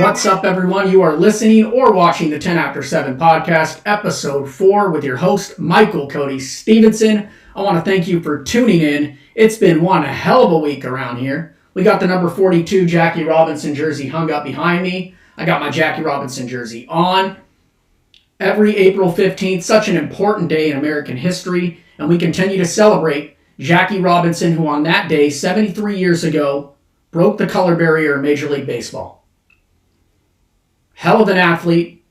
What's up, everyone? You are listening or watching the 10After7 podcast, Ep.4, with your host, Michael Cody Stephenson. I want to thank you for tuning in. It's been one hell of a week around here. We got the number 42 Jackie Robinson jersey hung up behind me. I got my Jackie Robinson jersey on. Every April 15th, such an important day in American history, and we continue to celebrate Jackie Robinson, who on that day, 73 years ago, broke the color barrier in Major League Baseball. Hell of an athlete,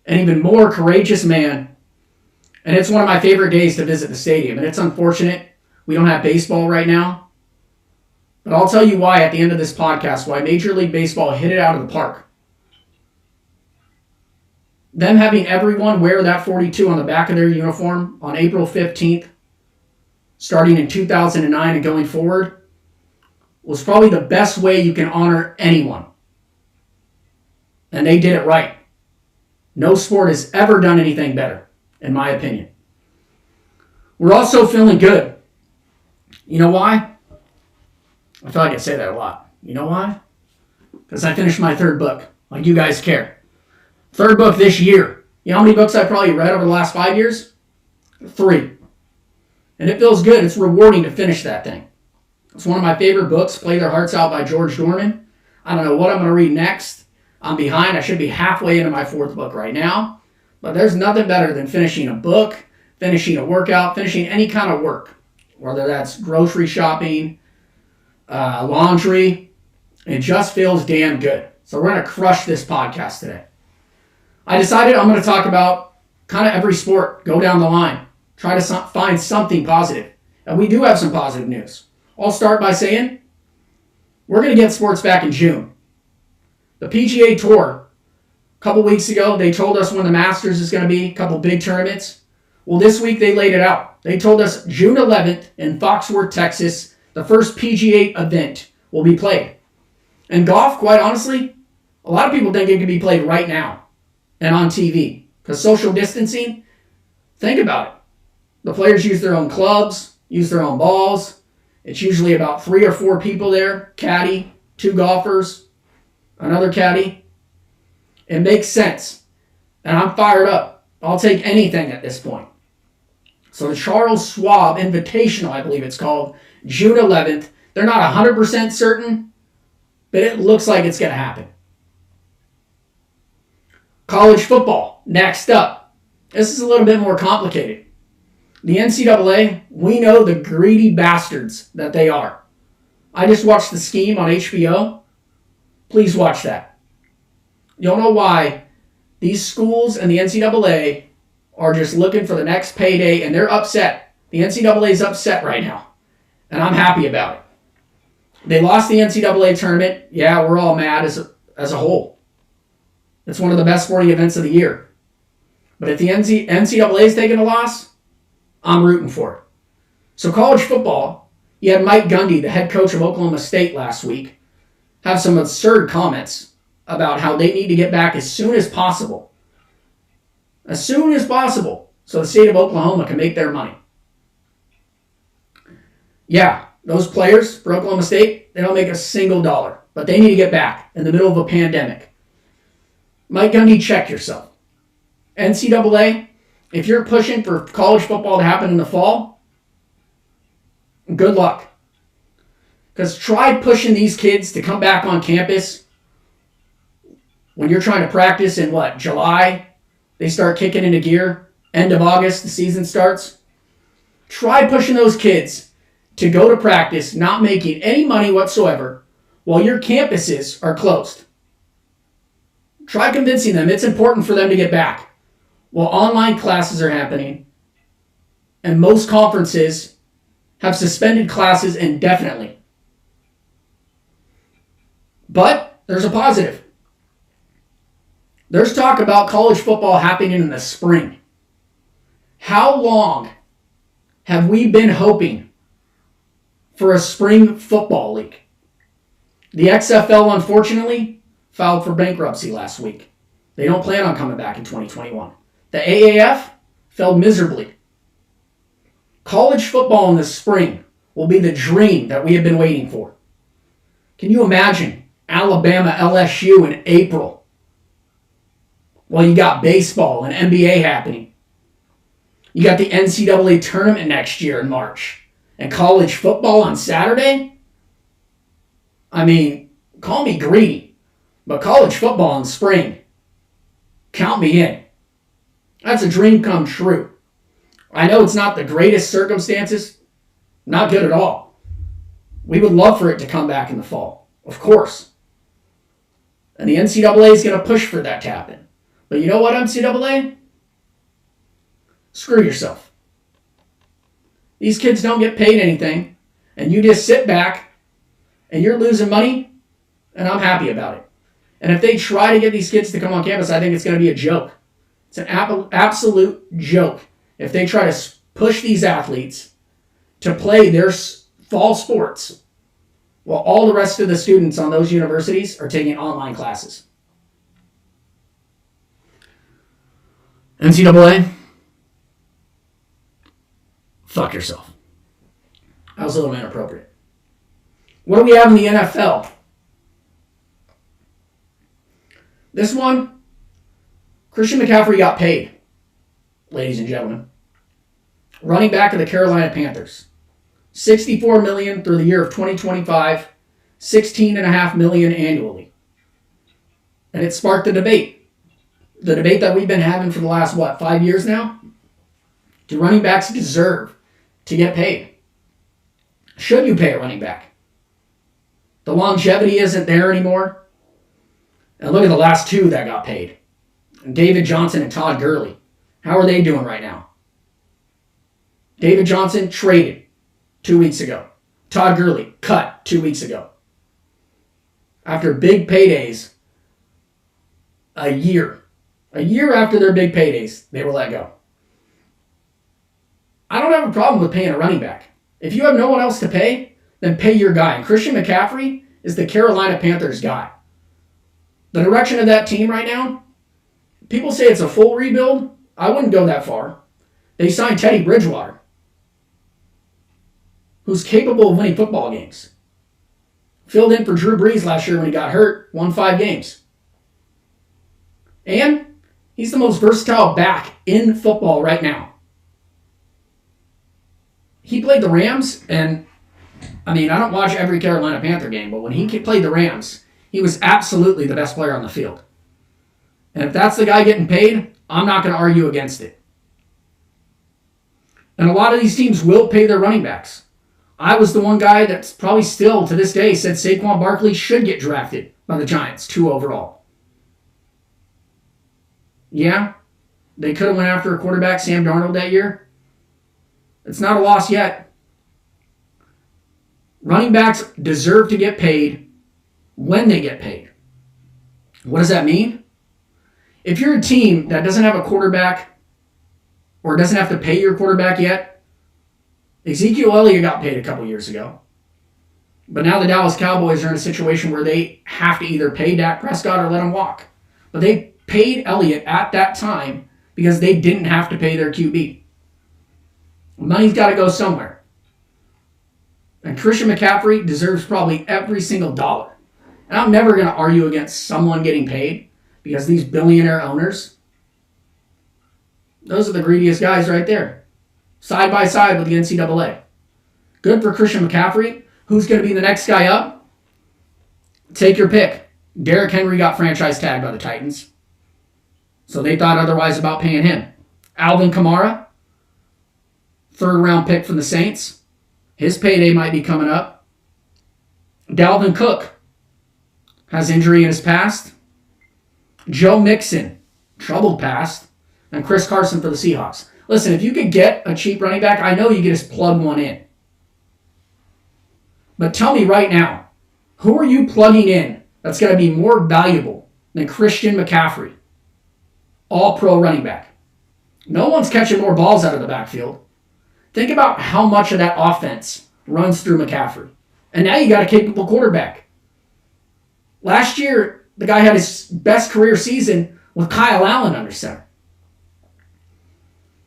an even more courageous man, and it's one of my favorite days to visit the stadium. And it's unfortunate we don't have baseball right now, but I'll tell you why at the end of this podcast, why Major League Baseball hit it out of the park. Them having everyone wear that 42 on the back of their uniform on April 15th, starting in 2009 and going forward, was probably the best way you can honor anyone. And they did it right. No sport has ever done anything better, in my opinion. We're also feeling good. You know why? I feel like I say that a lot. You know why? Because I finished my third book. Like you guys care. Third book this year. You know how many books I probably read over the last 5 years? 3. And it feels good. It's rewarding to finish that thing. It's one of my favorite books, Play Their Hearts Out by George Dorman. I don't know what I'm going to read next. I'm behind. I should be halfway into my 4th book right now. But there's nothing better than finishing a book, finishing a workout, finishing any kind of work. Whether that's grocery shopping, laundry. It just feels damn good. So we're going to crush this podcast today. I decided I'm going to talk about kind of every sport. Go down the line. Try to find something positive. And we do have some positive news. I'll start by saying we're going to get sports back in June. The PGA Tour, a couple weeks ago, they told us when the Masters is going to be, a couple big tournaments. Well, this week they laid it out. They told us June 11th in Foxworth, Texas, the first PGA event will be played. And golf, quite honestly, a lot of people think it can be played right now and on TV. Because social distancing, think about it. The players use their own clubs, use their own balls. It's usually about 3 or 4 people there, caddy, 2 golfers, another caddy. It makes sense. And I'm fired up. I'll take anything at this point. So the Charles Schwab Invitational, I believe it's called, June 11th. They're not 100% certain, but it looks like it's going to happen. College football, next up. This is a little bit more complicated. The NCAA, we know the greedy bastards that they are. I just watched The Scheme on HBO. Please watch that. You'll know why these schools and the NCAA are just looking for the next payday, and they're upset. The NCAA is upset right now, and I'm happy about it. They lost the NCAA tournament. Yeah, we're all mad as a whole. It's one of the best sporting events of the year. But if the NCAA is taking a loss, I'm rooting for it. So college football, you had Mike Gundy, the head coach of Oklahoma State last week, have some absurd comments about how they need to get back as soon as possible. As soon as possible, so the state of Oklahoma can make their money. Yeah, those players for Oklahoma State, they don't make a single dollar, but they need to get back in the middle of a pandemic. Mike Gundy, check yourself. NCAA, if you're pushing for college football to happen in the fall, good luck. Because try pushing these kids to come back on campus when you're trying to practice in July? They start kicking into gear. End of August, the season starts. Try pushing those kids to go to practice not making any money whatsoever while your campuses are closed. Try convincing them it's important for them to get back while online classes are happening and most conferences have suspended classes indefinitely. But there's a positive. There's talk about college football happening in the spring. How long have we been hoping for a spring football league? The XFL, unfortunately, filed for bankruptcy last week. They don't plan on coming back in 2021. The AAF failed miserably. College football in the spring will be the dream that we have been waiting for. Can you imagine Alabama, LSU in April. Well, you got baseball and NBA happening. You got the NCAA tournament next year in March. And college football on Saturday? I mean, call me greedy, but college football in spring, count me in. That's a dream come true. I know it's not the greatest circumstances, not good at all. We would love for it to come back in the fall, of course. And the NCAA is going to push for that to happen. But you know what, NCAA? Screw yourself. These kids don't get paid anything, and you just sit back, and you're losing money, and I'm happy about it. And if they try to get these kids to come on campus, I think it's going to be a joke. It's an absolute joke if they try to push these athletes to play their fall sports while all the rest of the students on those universities are taking online classes. NCAA, fuck yourself. That was a little inappropriate. What do we have in the NFL? This one, Christian McCaffrey got paid, ladies and gentlemen. Running back of the Carolina Panthers. $64 million through the year of 2025, $16.5 million annually. And it sparked a debate. The debate that we've been having for the last, 5 years now? Do running backs deserve to get paid? Should you pay a running back? The longevity isn't there anymore. And look at the last two that got paid. David Johnson and Todd Gurley. How are they doing right now? David Johnson traded 2 weeks ago. Todd Gurley cut 2 weeks ago. After big paydays, a year after their big paydays, they were let go. I don't have a problem with paying a running back. If you have no one else to pay, then pay your guy. And Christian McCaffrey is the Carolina Panthers guy. The direction of that team right now, people say it's a full rebuild. I wouldn't go that far. They signed Teddy Bridgewater, who's capable of winning football games. Filled in for Drew Brees last year when he got hurt, won 5 games. And he's the most versatile back in football right now. He played the Rams, and I don't watch every Carolina Panther game, but when he played the Rams, he was absolutely the best player on the field. And if that's the guy getting paid, I'm not going to argue against it. And a lot of these teams will pay their running backs. I was the one guy that's probably still, to this day, said Saquon Barkley should get drafted by the Giants, 2 overall. Yeah, they could have went after a quarterback, Sam Darnold, that year. It's not a loss yet. Running backs deserve to get paid when they get paid. What does that mean? If you're a team that doesn't have a quarterback or doesn't have to pay your quarterback yet, Ezekiel Elliott got paid a couple years ago. But now the Dallas Cowboys are in a situation where they have to either pay Dak Prescott or let him walk. But they paid Elliott at that time because they didn't have to pay their QB. Money's got to go somewhere. And Christian McCaffrey deserves probably every single dollar. And I'm never going to argue against someone getting paid because these billionaire owners, those are the greediest guys right there. Side by side with the NCAA. Good for Christian McCaffrey. Who's going to be the next guy up? Take your pick. Derrick Henry got franchise tagged by the Titans, so they thought otherwise about paying him. Alvin Kamara, 3rd round pick from the Saints. His payday might be coming up. Dalvin Cook has injury in his past. Joe Mixon, troubled past. And Chris Carson for the Seahawks. Listen, if you could get a cheap running back, I know you can just plug one in. But tell me right now, who are you plugging in that's going to be more valuable than Christian McCaffrey? All-pro running back. No one's catching more balls out of the backfield. Think about how much of that offense runs through McCaffrey. And now you got a capable quarterback. Last year, the guy had his best career season with Kyle Allen under center.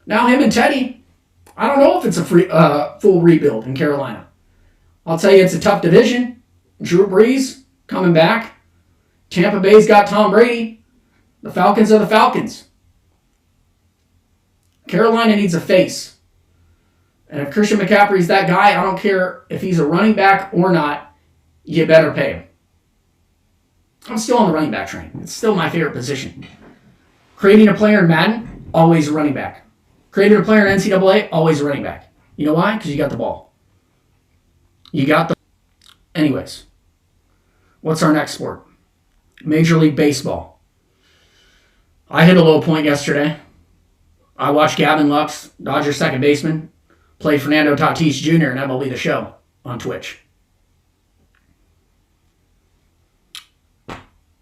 Now him and Teddy, I don't know if it's a full rebuild in Carolina. I'll tell you it's a tough division. Drew Brees, coming back. Tampa Bay's got Tom Brady. The Falcons are the Falcons. Carolina needs a face. And if Christian McCaffrey's that guy, I don't care if he's a running back or not, you better pay him. I'm still on the running back train. It's still my favorite position. Creating a player in Madden, always a running back. Creating a player in NCAA, always a running back. You know why? Because you got the ball. Anyways, what's our next sport? Major League Baseball. I hit a low point yesterday. I watched Gavin Lux, Dodgers second baseman, play Fernando Tatis Jr. in MLB The Show on Twitch.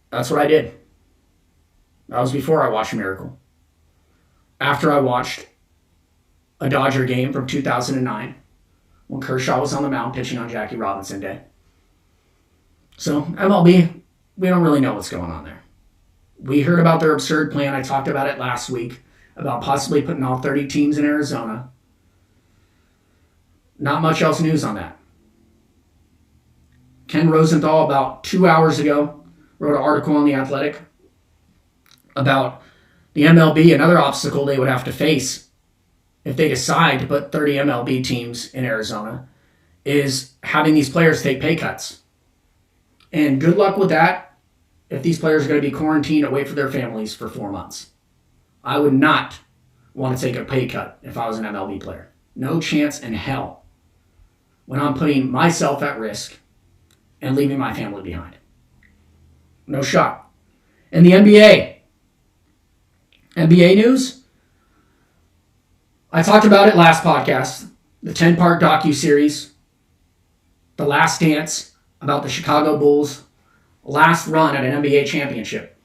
That's what I did. That was before I watched Miracle. After I watched a Dodger game from 2009 when Kershaw was on the mound pitching on Jackie Robinson Day. So MLB, we don't really know what's going on there. We heard about their absurd plan. I talked about it last week about possibly putting all 30 teams in Arizona. Not much else news on that. Ken Rosenthal, about 2 hours ago, wrote an article on The Athletic about the MLB, another obstacle they would have to face if they decide to put 30 MLB teams in Arizona, is having these players take pay cuts. And good luck with that if these players are going to be quarantined away from their families for 4 months. I would not want to take a pay cut if I was an MLB player. No chance in hell when I'm putting myself at risk and leaving my family behind. No shot. In the NBA news, I talked about it last podcast, the 10-part docuseries, The Last Dance, about the Chicago Bulls' last run at an NBA championship.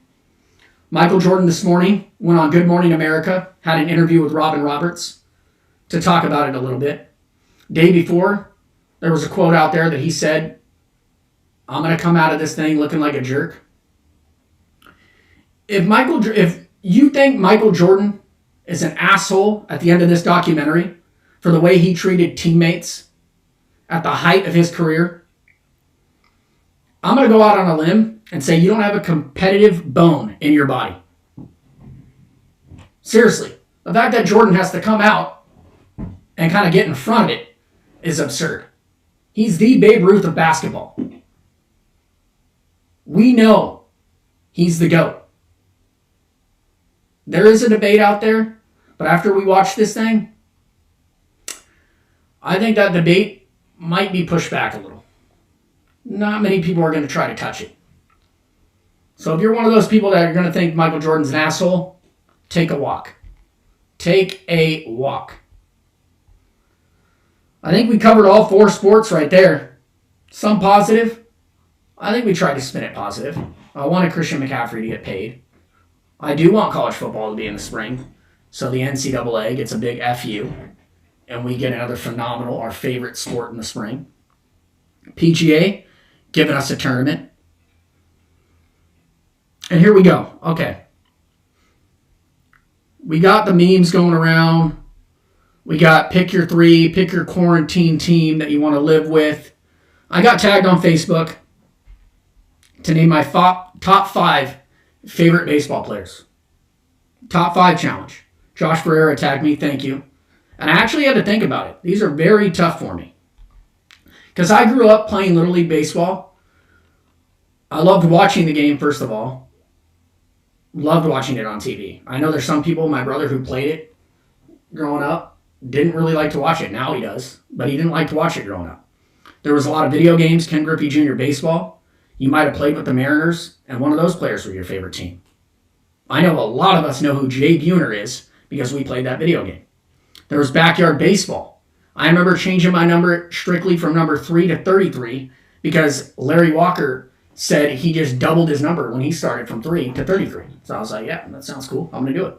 Michael Jordan this morning went on Good Morning America, had an interview with Robin Roberts to talk about it a little bit. Day before, there was a quote out there that he said, "I'm going to come out of this thing looking like a jerk." If you think Michael Jordan is an asshole at the end of this documentary for the way he treated teammates at the height of his career, I'm going to go out on a limb and say you don't have a competitive bone in your body. Seriously. The fact that Jordan has to come out and kind of get in front of it is absurd. He's the Babe Ruth of basketball. We know he's the GOAT. There is a debate out there, but after we watch this thing, I think that debate might be pushed back a little. Not many people are going to try to touch it. So if you're one of those people that are going to think Michael Jordan's an asshole, take a walk. Take a walk. I think we covered all 4 sports right there. Some positive. I think we tried to spin it positive. I wanted Christian McCaffrey to get paid. I do want college football to be in the spring, so the NCAA gets a big FU, and we get another phenomenal, our favorite sport in the spring. PGA, giving us a tournament. And here we go. Okay. We got the memes going around. We got pick your 3, pick your quarantine team that you want to live with. I got tagged on Facebook to name my top 5 favorite baseball players. Top 5 challenge. Josh Ferreira tagged me, thank you. And I actually had to think about it. These are very tough for me. Because I grew up playing Little League Baseball. I loved watching the game, first of all. Loved watching it on TV. I know there's some people, my brother who played it growing up, didn't really like to watch it. Now he does. But he didn't like to watch it growing up. There was a lot of video games, Ken Griffey Jr. Baseball. You might have played with the Mariners, and one of those players were your favorite team. I know a lot of us know who Jay Buhner is because we played that video game. There was backyard baseball. I remember changing my number strictly from number 3 to 33 because Larry Walker said he just doubled his number when he started from 3 to 33. So I was like, yeah, that sounds cool. I'm going to do it.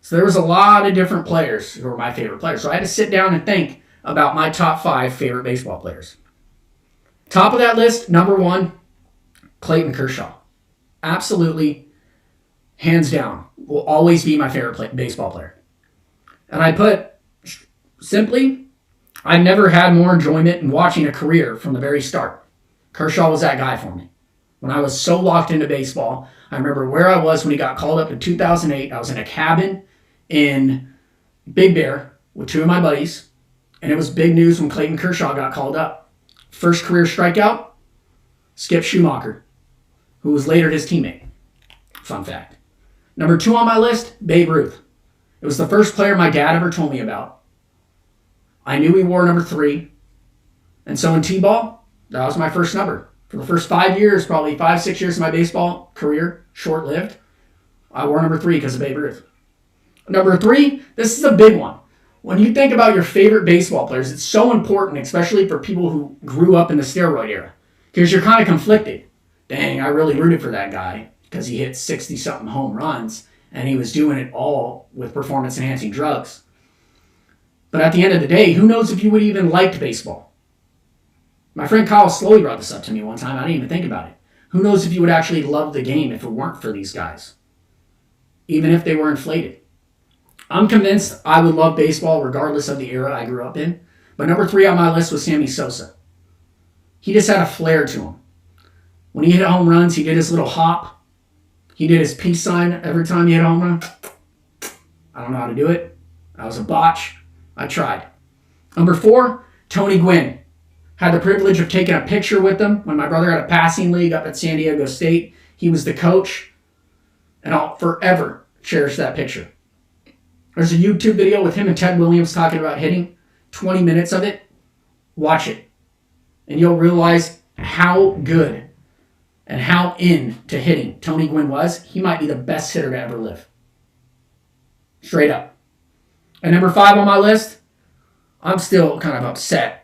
So there was a lot of different players who were my favorite players. So I had to sit down and think about my top 5 favorite baseball players. Top of that list, number 1, Clayton Kershaw. Absolutely, hands down, will always be my favorite baseball player. And I put, simply, I've never had more enjoyment in watching a career from the very start. Kershaw was that guy for me. When I was so locked into baseball, I remember where I was when he got called up in 2008. I was in a cabin in Big Bear with two of my buddies, and it was big news when Clayton Kershaw got called up. First career strikeout, Skip Schumacher, who was later his teammate. Fun fact. Number 2 on my list, Babe Ruth. It was the first player my dad ever told me about. I knew he wore number 3, and so in T-ball, that was my first number. For the first 5 years, probably 5-6 years of my baseball career, short-lived, I wore number 3 because of Babe Ruth. Number 3, this is a big one. When you think about your favorite baseball players, it's so important, especially for people who grew up in the steroid era, because you're kind of conflicted. Dang, I really rooted for that guy because he hit 60-something home runs, and he was doing it all with performance-enhancing drugs. But at the end of the day, who knows if you would even like baseball? My friend Kyle slowly brought this up to me one time. I didn't even think about it. Who knows if you would actually love the game if it weren't for these guys, even if they were inflated. I'm convinced I would love baseball regardless of the era I grew up in. But number 3 on my list was Sammy Sosa. He just had a flair to him. When he hit home runs, he did his little hop. He did his peace sign every time he hit a home run. I don't know how to do it. That was a botch. I tried. Number 4, Tony Gwynn. Had the privilege of taking a picture with him when my brother had a passing league up at San Diego State. He was the coach, and I'll forever cherish that picture. There's a YouTube video with him and Ted Williams talking about hitting. 20 minutes of it. Watch it. And you'll realize how good and how into hitting Tony Gwynn was. He might be the best hitter to ever live. Straight up. And number 5 on my list, I'm still kind of upset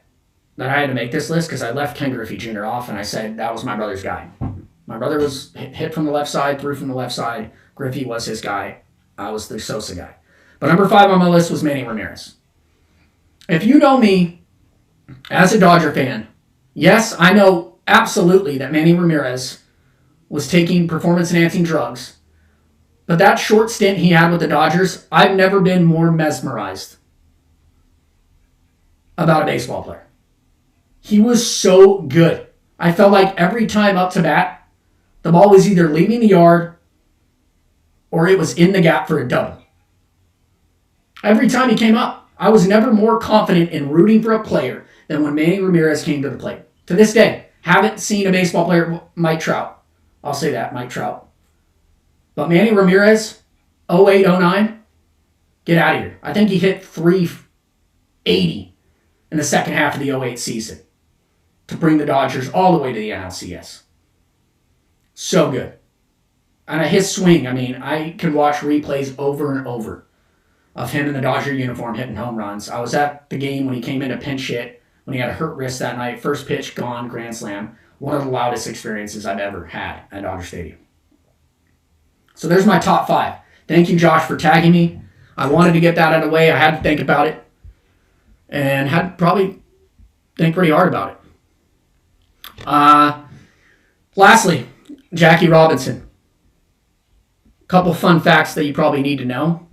that I had to make this list because I left Ken Griffey Jr. off and I said that was my brother's guy. My brother was hit from the left side, threw from the left side. Griffey was his guy. I was the Sosa guy. But number 5 on my list was Manny Ramirez. If you know me as a Dodger fan, yes, I know absolutely that Manny Ramirez was taking performance-enhancing drugs. But that short stint he had with the Dodgers, I've never been more mesmerized about a baseball player. He was so good. I felt like every time up to bat, the ball was either leaving the yard or it was in the gap for a double. Every time he came up, I was never more confident in rooting for a player than when Manny Ramirez came to the plate. To this day, haven't seen a baseball player, Mike Trout. I'll say that, Mike Trout. But Manny Ramirez, 08-09, get out of here. I think he hit 380 in the second half of the 08 season to bring the Dodgers all the way to the NLCS. So good. And his swing, I can watch replays over and over of him in the Dodger uniform hitting home runs. I was at the game when he came in to pinch hit, when he had a hurt wrist that night. First pitch, gone, grand slam. One of the loudest experiences I've ever had at Dodger Stadium. So there's my top 5. Thank you, Josh, for tagging me. I wanted to get that out of the way. I had to think about it. And had to probably think pretty hard about it. Lastly, Jackie Robinson. A couple fun facts that you probably need to know.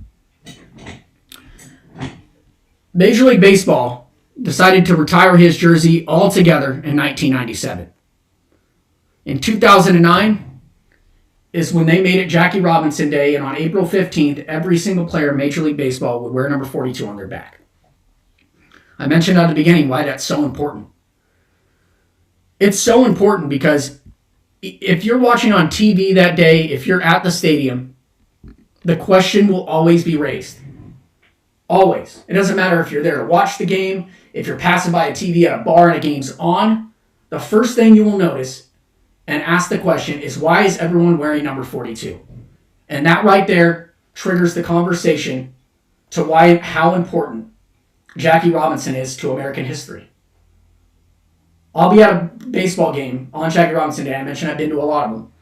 Major League Baseball decided to retire his jersey altogether in 1997. In 2009 is when they made it Jackie Robinson Day, and on April 15th, every single player in Major League Baseball would wear number 42 on their back. I mentioned at the beginning why that's so important. It's so important because if you're watching on TV that day, if you're at the stadium, the question will always be raised. Always. It doesn't matter if you're there to watch the game, if you're passing by a TV at a bar and a game's on, the first thing you will notice and ask the question is, why is everyone wearing number 42? And that right there triggers the conversation to how important Jackie Robinson is to American history. I'll be at a baseball game on Jackie Robinson Day. I mentioned I've been to a lot of them.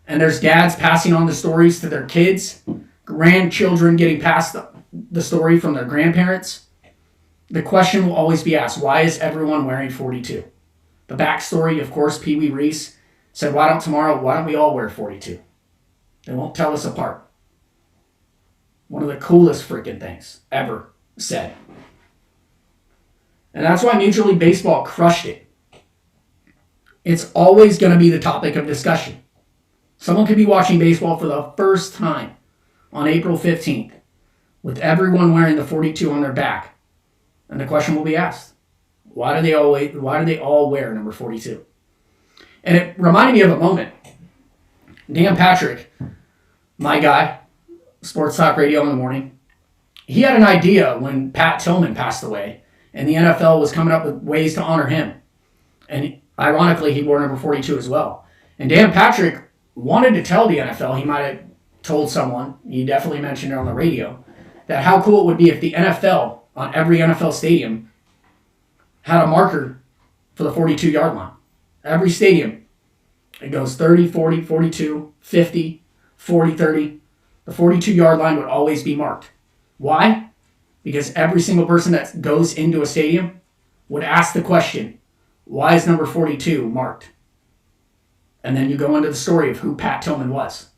And there's dads passing on the stories to their kids, grandchildren getting passed the story from their grandparents. The question will always be asked, why is everyone wearing 42? The backstory, of course, Pee Wee Reese said, why don't we all wear 42? They won't tell us apart. One of the coolest freaking things ever said. And that's why Major League Baseball crushed it. it's always going to be the topic of discussion. Someone could be watching baseball for the first time on April 15th with everyone wearing the 42 on their back. And the question will be asked, why do they all wear number 42? And it reminded me of a moment. Dan Patrick, my guy, Sports Talk Radio in the morning, he had an idea when Pat Tillman passed away and the NFL was coming up with ways to honor him. And ironically, he wore number 42 as well. And Dan Patrick wanted to tell the NFL, he might have told someone, he definitely mentioned it on the radio, that how cool it would be if the NFL, on every NFL stadium, had a marker for the 42-yard line. Every stadium. It goes 30, 40, 42, 50, 40, 30. The 42-yard line would always be marked. Why? Because every single person that goes into a stadium would ask the question, why is number 42 marked? And then you go into the story of who Pat Tillman was.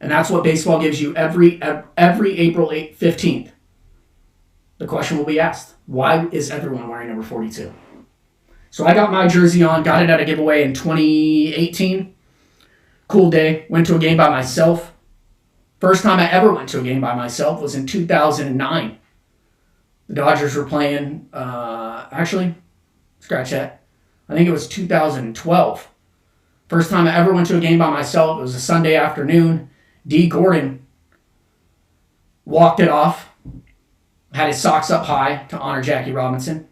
And that's what baseball gives you every April 15th. The question will be asked, why is everyone wearing number 42? So I got my jersey on, got it at a giveaway in 2018. Cool day. Went to a game by myself. First time I ever went to a game by myself was in 2009. The Dodgers were playing, actually, scratch that. I think it was 2012. First time I ever went to a game by myself. It was a Sunday afternoon. D. Gordon walked it off. Had his socks up high to honor Jackie Robinson.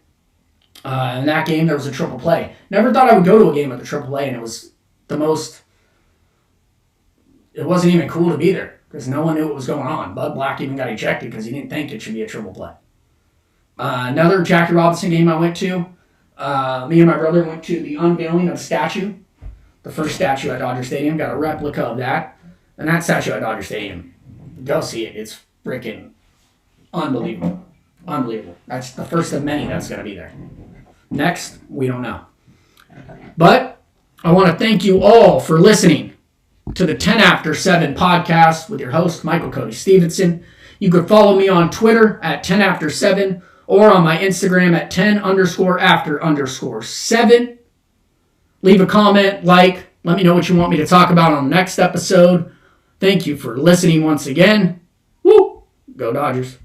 In that game, there was a triple play. Never thought I would go to a game with a triple play, and it was the most... It wasn't even cool to be there because no one knew what was going on. Bud Black even got ejected because he didn't think it should be a triple play. Another Jackie Robinson game I went to, me and my brother went to the unveiling of the statue. The first statue at Dodger Stadium. Got a replica of that. And that statue at Dodger Stadium, go see it. It's freaking unbelievable. Unbelievable. That's the first of many that's going to be there. Next, we don't know. But I want to thank you all for listening to the 10After7 podcast with your host, Michael Cody Stephenson. You could follow me on Twitter at 10After7 or on my Instagram at 10_after_7. Leave a comment, like, let me know what you want me to talk about on the next episode. Thank you for listening once again. Woo! Go Dodgers.